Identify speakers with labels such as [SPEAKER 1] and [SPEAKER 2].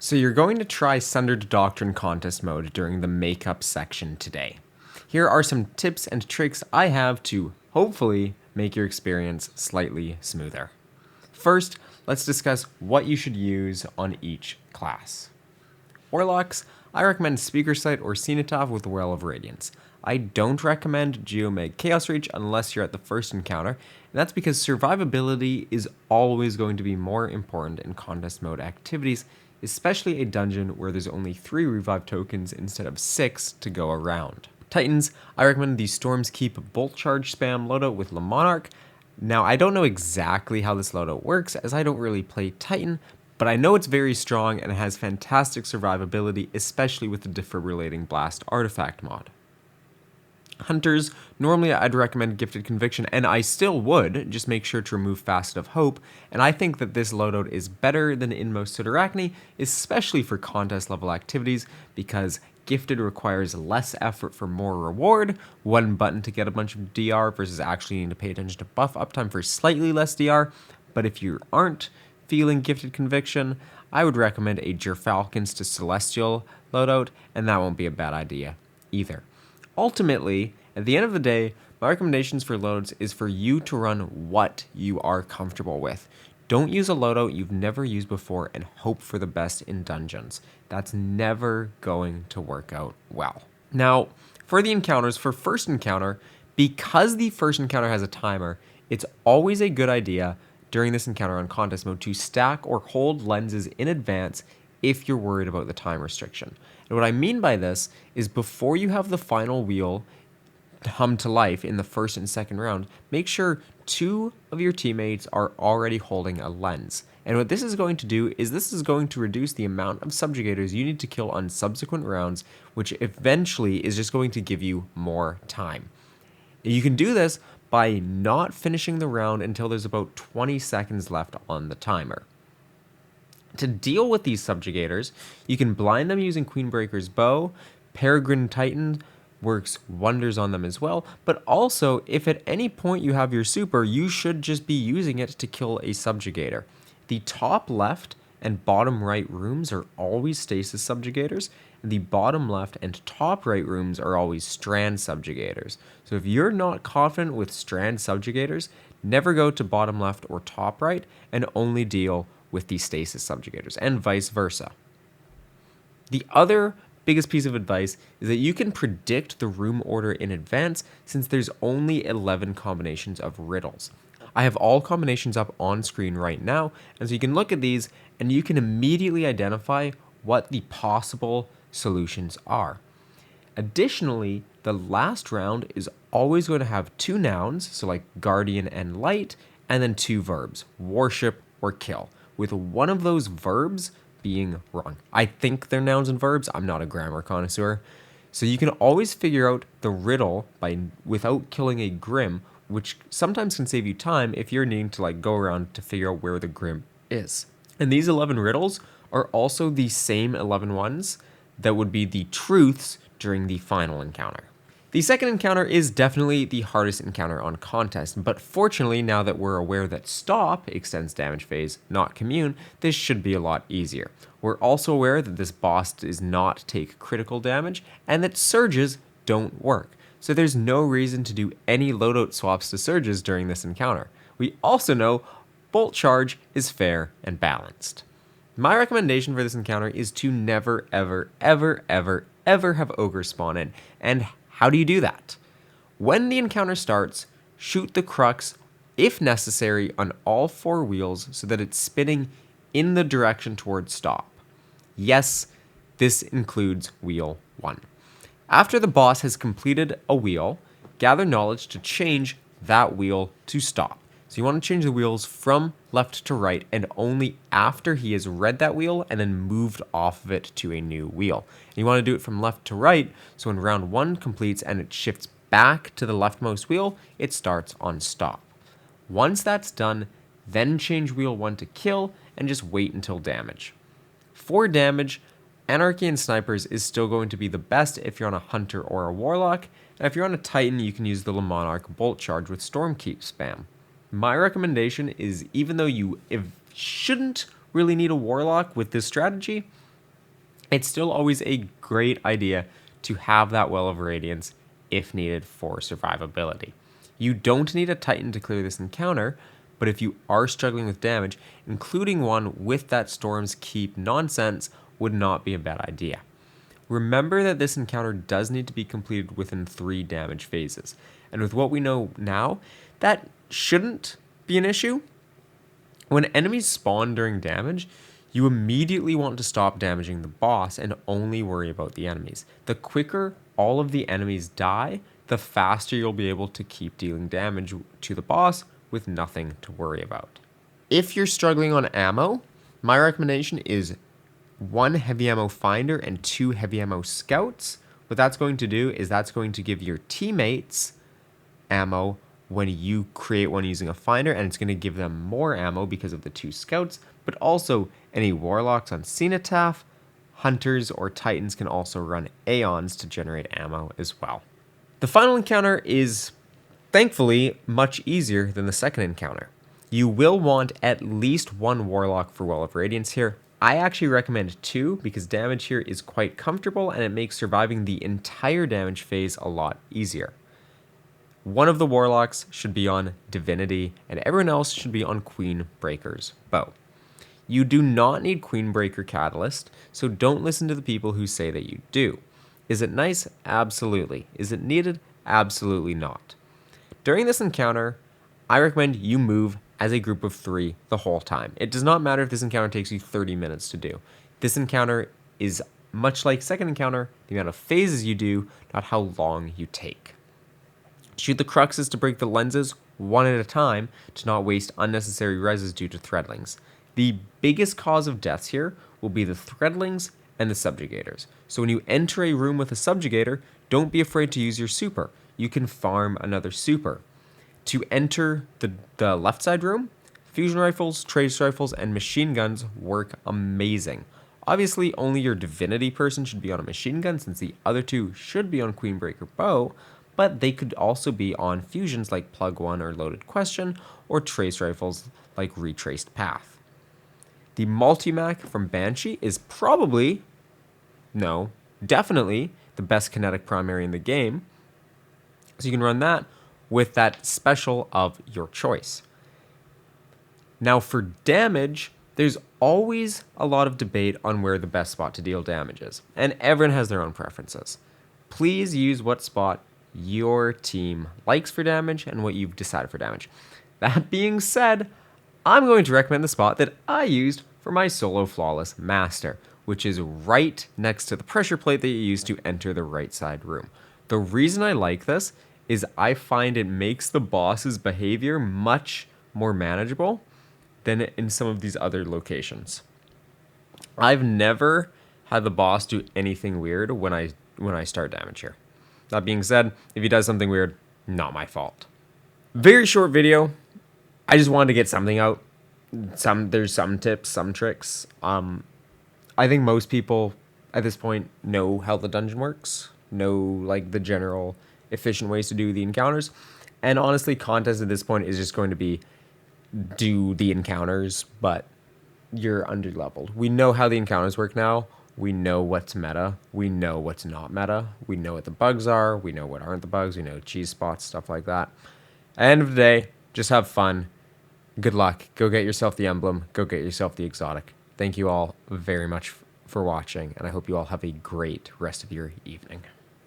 [SPEAKER 1] So you're going to try Sundered Doctrine contest mode during the makeup section today. Here are some tips and tricks I have to hopefully make your experience slightly smoother. First, let's discuss what you should use on each class. Warlocks, I recommend Speaker Sight or Cenotaph with Well of Radiance. I don't recommend Geomags Chaos Reach unless you're at the first encounter, and that's because survivability is always going to be more important in contest mode activities, especially a dungeon where there's only 3 revive tokens instead of 6 to go around. Titans, I recommend the Storm's Keep Bolt Charge spam loadout with Monarque. Now, I don't know exactly how this loadout works as I don't really play Titan, but I know it's very strong and it has fantastic survivability, especially with the Debriliating Blast artifact mod. Hunters, normally I'd recommend Gifted Conviction, and I still would, just make sure to remove Facet of Hope, and I think that this loadout is better than Inmost Cyrtarachne, especially for contest level activities, because Gifted requires less effort for more reward, one button to get a bunch of DR versus actually needing to pay attention to buff uptime for slightly less DR, but if you aren't feeling Gifted Conviction, I would recommend a Gyrfalcons to Celestial Loadout, and that won't be a bad idea either. Ultimately, at the end of the day, my recommendations for loads is for you to run what you are comfortable with. Don't use a loadout you've never used before and hope for the best in dungeons. That's never going to work out well. Now, for the encounters, for first encounter, because the first encounter has a timer, it's always a good idea during this encounter on contest mode to stack or hold lenses in advance if you're worried about the time restriction. And what I mean by this is before you have the final wheel hum to life in the first and second round, make sure 2 of your teammates are already holding a lens. And what this is going to do is this is going to reduce the amount of subjugators you need to kill on subsequent rounds, which eventually is just going to give you more time. You can do this by not finishing the round until there's about 20 seconds left on the timer. To deal with these subjugators, you can blind them using Queenbreaker's bow. Peregrine Titan works wonders on them as well, but also if at any point you have your super, you should just be using it to kill a subjugator. The top left and bottom right rooms are always stasis subjugators, and the bottom left and top right rooms are always strand subjugators. So if you're not confident with strand subjugators, never go to bottom left or top right and only deal with the stasis subjugators, and vice versa. The other biggest piece of advice is that you can predict the room order in advance since there's only 11 combinations of riddles. I have all combinations up on screen right now, and so you can look at these and you can immediately identify what the possible solutions are. Additionally, the last round is always going to have 2 nouns, so like Guardian and Light, and then 2 verbs, Worship or Kill, with one of those verbs being wrong. I think they're nouns and verbs. I'm not a grammar connoisseur. So you can always figure out the riddle without killing a Grim, which sometimes can save you time if you're needing to go around to figure out where the Grim is. And these 11 riddles are also the same 11 ones that would be the truths during the final encounter. The second encounter is definitely the hardest encounter on contest, but fortunately now that we're aware that Stop extends damage phase, not Commune, this should be a lot easier. We're also aware that this boss does not take critical damage, and that surges don't work, so there's no reason to do any loadout swaps to surges during this encounter. We also know Bolt Charge is fair and balanced. My recommendation for this encounter is to never, ever, ever, ever, ever have Ogre spawn in, and how do you do that? When the encounter starts, shoot the crux, if necessary, on all 4 wheels so that it's spinning in the direction towards Stop. Yes, this includes wheel 1. After the boss has completed a wheel, gather knowledge to change that wheel to Stop. So you want to change the wheels from left to right, and only after he has read that wheel and then moved off of it to a new wheel. And you want to do it from left to right, so when round 1 completes and it shifts back to the leftmost wheel, it starts on Stop. Once that's done, then change wheel 1 to kill, and just wait until damage. For damage, Anarchy and Snipers is still going to be the best if you're on a Hunter or a Warlock, and if you're on a Titan, you can use the Monarque Bolt Charge with Stormkeep spam. My recommendation is, even though you shouldn't really need a Warlock with this strategy, it's still always a great idea to have that Well of Radiance if needed for survivability. You don't need a Titan to clear this encounter, but if you are struggling with damage, including one with that Storm's Keep nonsense would not be a bad idea. Remember that this encounter does need to be completed within 3 damage phases, and with what we know now, that shouldn't be an issue. When enemies spawn during damage, you immediately want to stop damaging the boss and only worry about the enemies. The quicker all of the enemies die, the faster you'll be able to keep dealing damage to the boss with nothing to worry about. If you're struggling on ammo, my recommendation is 1 heavy ammo finder and 2 heavy ammo scouts. What that's going to do is that's going to give your teammates ammo when you create one using a finder, and it's going to give them more ammo because of the 2 scouts, but also any warlocks on Cenotaph, hunters, or titans can also run Aeons to generate ammo as well. The final encounter is thankfully much easier than the second encounter. You will want at least 1 warlock for Well of Radiance here. I actually recommend 2 because damage here is quite comfortable and it makes surviving the entire damage phase a lot easier. One of the warlocks should be on Divinity and everyone else should be on Queen Breaker's bow. You do not need Queen Breaker Catalyst, so don't listen to the people who say that you do. Is it nice? Absolutely. Is it needed? Absolutely not. During this encounter, I recommend you move as a group of 3 the whole time. It does not matter if this encounter takes you 30 minutes to do. This encounter is much like second encounter, the amount of phases you do, not how long you take. Shoot the cruxes to break the lenses one at a time to not waste unnecessary reses due to threadlings. The biggest cause of deaths here will be the threadlings and the subjugators. So when you enter a room with a subjugator, don't be afraid to use your super. You can farm another super. To enter the left side room, fusion rifles, trace rifles, and machine guns work amazing. Obviously, only your divinity person should be on a machine gun since the other 2 should be on Queenbreaker bow, but they could also be on fusions like Plug 1 or Loaded Question, or trace rifles like Retraced Path. The Multimac from Banshee is definitely the best kinetic primary in the game, so you can run that with that special of your choice. Now for damage, there's always a lot of debate on where the best spot to deal damage is, and everyone has their own preferences. Please use what spot your team likes for damage and what you've decided for damage. That being said, I'm going to recommend the spot that I used for my solo flawless master, which is right next to the pressure plate that you use to enter the right side room. The reason I like this is I find it makes the boss's behavior much more manageable than in some of these other locations. I've never had the boss do anything weird when I start damage here. That being said, if he does something weird, not my fault. Very short video. I just wanted to get something out. There's some tips, some tricks. I think most people at this point know how the dungeon works, know like the general efficient ways to do the encounters. And honestly, Contest at this point is just going to be do the encounters, but you're underleveled. We know how the encounters work now. We know what's meta. We know what's not meta. We know what the bugs are. We know what aren't the bugs. We know cheese spots, stuff like that. At the end of the day, just have fun. Good luck. Go get yourself the emblem. Go get yourself the exotic. Thank you all very much for watching, and I hope you all have a great rest of your evening.